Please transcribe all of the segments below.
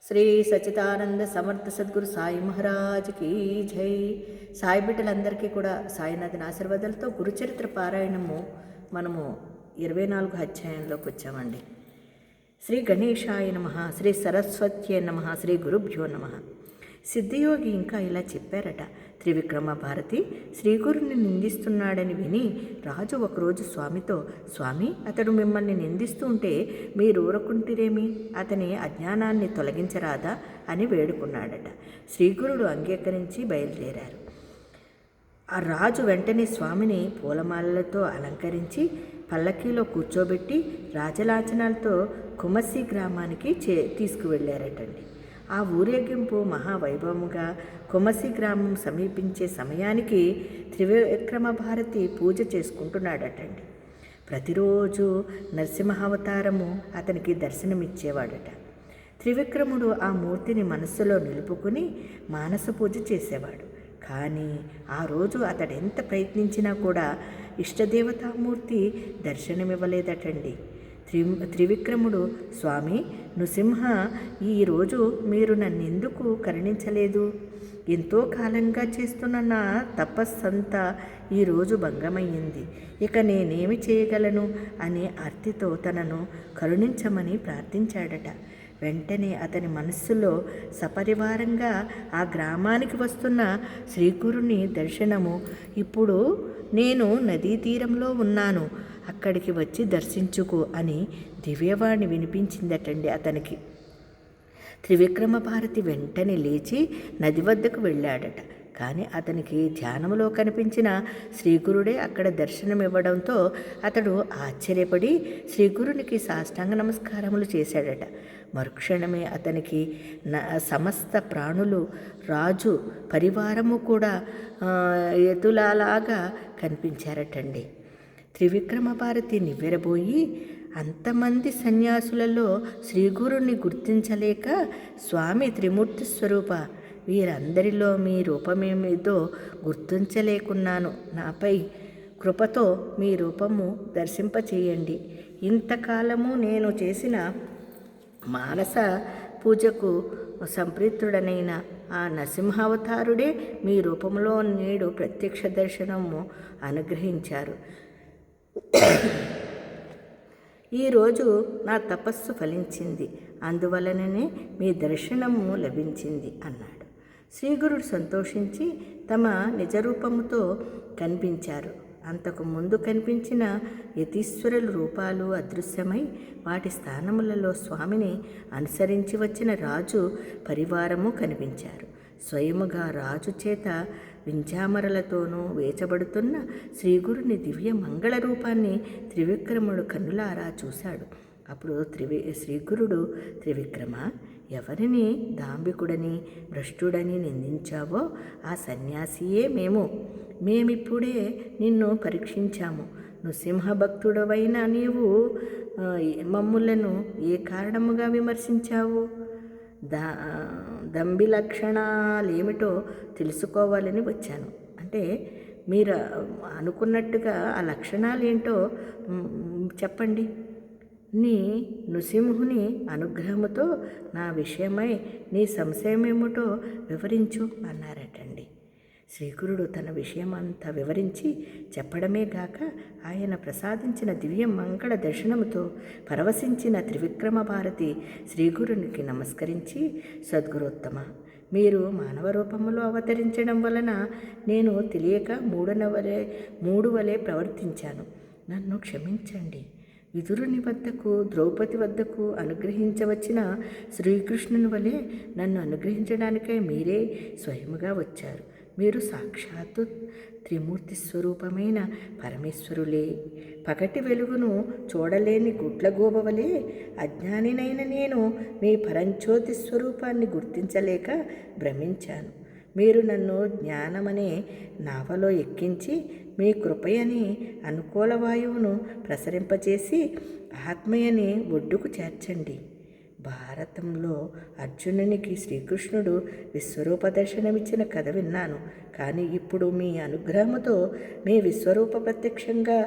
శ్రీ సచిదానంద సమర్థ సద్గురు సాయి మహారాజ్కి జై. సాయి బిడ్డలందరికీ కూడా సాయినాథన్ ఆశీర్వాదాలతో గురుచరిత్ర పారాయణము మనము 24 అధ్యాయంలోకి వచ్చామండి. శ్రీ గణేశాయ నమః, శ్రీ సరస్వత్యే నమః, శ్రీ గురుభ్యో నమః. సిద్ధియోగి ఇంకా ఇలా చెప్పారట. త్రివిక్రమ భారతి శ్రీగురుని నిందిస్తున్నాడని విని రాజు ఒకరోజు స్వామితో, స్వామి, అతడు మిమ్మల్ని నిందిస్తూ ఉంటే మీరు ఊరకుంటిరేమి? అతని అజ్ఞానాన్ని తొలగించరాదా అని వేడుకున్నాడట. శ్రీగురుడు అంగీకరించి బయలుదేరారు. ఆ రాజు వెంటనే స్వామిని పూలమాలలతో అలంకరించి పల్లకీలో కూర్చోబెట్టి రాజలాంఛనాలతో కుమసి గ్రామానికి తీసుకువెళ్ళారటండి. ఆ ఊరేగింపు మహావైభవముగా కుమసి గ్రామం సమీపించే సమయానికి త్రివిక్రమ భారతి పూజ చేసుకుంటున్నాడటండి. ప్రతిరోజు నరసింహావతారము అతనికి దర్శనమిచ్చేవాడట. త్రివిక్రముడు ఆ మూర్తిని మనస్సులో నిలుపుకుని మానస పూజ చేసేవాడు. కానీ ఆ రోజు అతడెంత ప్రయత్నించినా కూడా ఇష్టదేవతామూర్తి దర్శనమివ్వలేదటండి. త్రివిక్రముడు, స్వామి నృసింహ, ఈరోజు మీరు నన్నెందుకు కరుణించలేదు? ఎంతో కాలంగా చేస్తున్న నా తపస్సంతా ఈరోజు భంగమయ్యింది. ఇక నేనేమి చేయగలను అని ఆర్తితో తనను కరుణించమని ప్రార్థించాడట. వెంటనే అతని మనస్సులో సపరివారంగా ఆ గ్రామానికి వస్తున్న శ్రీగురుని దర్శనము, ఇప్పుడు నేను నదీ తీరంలో ఉన్నాను, అక్కడికి వచ్చి దర్శించుకో అని దివ్యవాణి వినిపించిందటండి అతనికి. త్రివిక్రమ భారతి వెంటనే లేచి నది వద్దకు వెళ్ళాడట. కానీ అతనికి ధ్యానంలో కనిపించిన శ్రీగురుడే అక్కడ దర్శనమివ్వడంతో అతడు ఆశ్చర్యపడి శ్రీగురునికి సాష్టాంగ నమస్కారములు చేశాడట. మరుక్షణమే అతనికి సమస్త ప్రాణులు, రాజు పరివారము కూడా ఎదులాలాగా కనిపించారటండి. త్రివిక్రమ భారతి నివ్వెరబోయి, అంతమంది సన్యాసులలో శ్రీగురుని గుర్తించలేక, స్వామి త్రిమూర్తి స్వరూప, వీరందరిలో మీ రూపమేమిదో గుర్తించలేకున్నాను, నాపై కృపతో మీ రూపము దర్శింపచేయండి. ఇంతకాలము నేను చేసిన మానస పూజకు సంప్రీతుడనైన ఆ నరసింహావతారుడే మీ రూపంలో నేడు ప్రత్యక్ష దర్శనము అనుగ్రహించారు. ఈరోజు నా తపస్సు ఫలించింది, అందువలననే మీ దర్శనము లభించింది అన్నాడు. శ్రీగురుడు సంతోషించి తమ నిజరూపముతో కనిపించారు. అంతకు ముందు కనిపించిన యతీశ్వరుల రూపాలు అదృశ్యమై వాటి స్థానములలో స్వామిని అనుసరించి వచ్చిన రాజు పరివారము కనిపించారు. స్వయముగా రాజు చేత వింజామరలతోనూ వేచబడుతున్న శ్రీగురుని దివ్య మంగళ రూపాన్ని త్రివిక్రముడు కన్నులారా చూశాడు. అప్పుడు శ్రీగురుడు, త్రివిక్రమ, ఎవరిని దాంభికుడని భ్రష్టుడని నిందించావో ఆ సన్యాసియే మేమిప్పుడే నిన్ను పరీక్షించాము. నృసింహభక్తుడవైన నీవు మమ్ములను ఏ కారణముగా విమర్శించావు? దంభి లక్షణాలేమిటో తెలుసుకోవాలని వచ్చాను. అంటే మీరు అనుకున్నట్టుగా ఆ లక్షణాలు ఏంటో చెప్పండి. నీ నృసింహుని అనుగ్రహముతో నా విషయమై నీ సంశయమేమిటో వివరించు అన్నారటండి. శ్రీగురుడు తన విషయమంతా వివరించి చెప్పడమే గాక ఆయన ప్రసాదించిన దివ్య మంగళ దర్శనముతో పరవశించిన త్రివిక్రమ భారతి శ్రీగురునికి నమస్కరించి, సద్గురోత్తమ, మీరు మానవ రూపంలో అవతరించడం వలన నేను తెలియక మూడు వలె ప్రవర్తించాను. నన్ను క్షమించండి. విదురుని వద్దకు, ద్రౌపది వద్దకు అనుగ్రహించవచ్చిన శ్రీకృష్ణుని వలె నన్ను అనుగ్రహించడానికై మీరే స్వయముగా వచ్చారు. మీరు సాక్షాత్తు త్రిమూర్తి స్వరూపమైన పరమేశ్వరులే. పగటి వెలుగును చూడలేని గుడ్లగోబవలే అజ్ఞానినైన నేను మీ పరంజ్యోతి స్వరూపాన్ని గుర్తించలేక భ్రమించాను. మీరు నన్ను జ్ఞానమనే నావలో ఎక్కించి మీ కృపయని అనుకూల వాయువును ప్రసరింపచేసి ఆత్మయని ఒడ్డుకు చేర్చండి. భారతంలో అర్జునునికి శ్రీకృష్ణుడు విశ్వరూప దర్శనమిచ్చిన కథ విన్నాను. కానీ ఇప్పుడు మీ అనుగ్రహముతో మీ విశ్వరూప ప్రత్యక్షంగా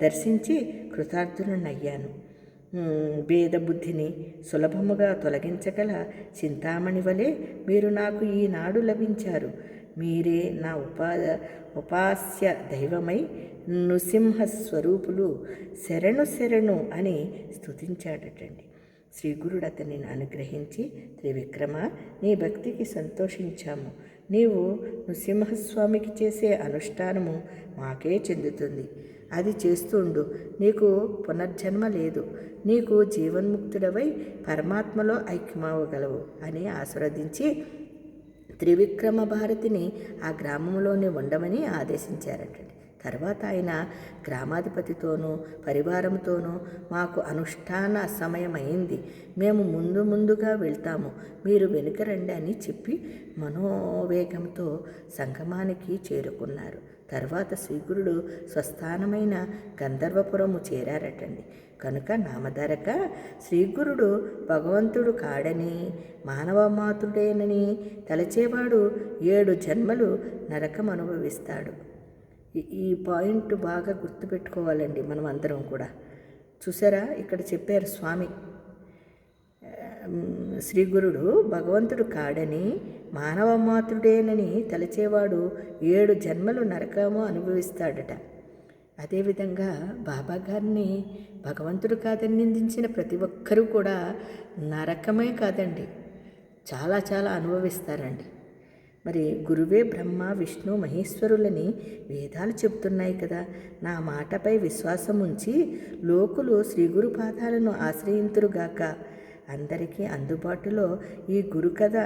దర్శించి కృతార్థునయ్యాను. భేదబుద్ధిని సులభముగా తొలగించగల చింతామణి వలె మీరు నాకు ఈనాడు లభించారు. మీరే నా ఉపాస్య దైవమై నృసింహస్వరూపులు, శరణు శరణు అని స్తుతించాడటండి. శ్రీగురుడు అతనిని అనుగ్రహించి, త్రివిక్రమ, నీ భక్తికి సంతోషించాము. నీవు నృసింహస్వామికి చేసే అనుష్ఠానము మాకే చెందుతుంది. అది చేస్తుండు. నీకు పునర్జన్మ లేదు. నీకు జీవన్ముక్తుడవై పరమాత్మలో ఐక్యమవ్వగలవు అని ఆశీర్వదించి త్రివిక్రమ భారతిని ఆ గ్రామంలోనే ఉండమని ఆదేశించారటండి. తర్వాత ఆయన గ్రామాధిపతితోనూ పరివారంతోనూ మాకు అనుష్ఠాన సమయం అయింది, మేము ముందుగా వెళ్తాము, మీరు వెనుక రండి అని చెప్పి మనోవేగంతో సంగమానికి చేరుకున్నారు. తర్వాత శ్రీగురుడు స్వస్థానమైన గంధర్వపురము చేరారటండి. కనుక నామధారక శ్రీగురుడు భగవంతుడు కాడని, మానవమాతృడేనని తలచేవాడు 7 జన్మలు నరకం అనుభవిస్తాడు. ఈ పాయింట్ బాగా గుర్తుపెట్టుకోవాలండి మనం అందరం కూడా. చూసారా, ఇక్కడ చెప్పారు స్వామి, శ్రీగురుడు భగవంతుడు కాడని, మానవమాతృడేనని తలచేవాడు 7 జన్మలు నరకము అనుభవిస్తాడట. అదేవిధంగా బాబా గారిని భగవంతుడు కాదని నిందించిన ప్రతి ఒక్కరూ కూడా నరకమే కాదండి, చాలా చాలా అనుభవిస్తారండి. మరి గురువే బ్రహ్మ విష్ణు మహేశ్వరులని వేదాలు చెబుతున్నాయి కదా. నా మాటపై విశ్వాసం ఉంచి లోకులు శ్రీగురు పాదాలను ఆశ్రయింతురుగాక. అందరికీ అందుబాటులో ఈ గురుకథ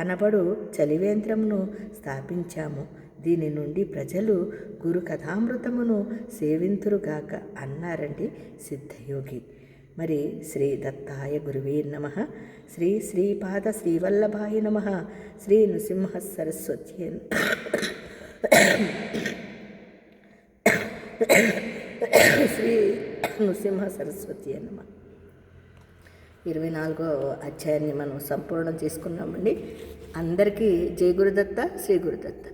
అనబడు చలివేంద్రమును స్థాపించాము. దీని నుండి ప్రజలు గురు కథామృతమును సేవింతురుగాక అన్నారండి సిద్ధయోగి. మరి శ్రీ దత్తాయ గురువే నమః, శ్రీ శ్రీపాద శ్రీవల్లభాయ నమః, శ్రీ నృసింహ సరస్వతి శ్రీ నృసింహ సరస్వతి నమః. 24వ అధ్యాయాన్ని మనం సంపూర్ణం చేసుకున్నామండి. అందరికీ జై గురుదత్త, శ్రీ గురుదత్త.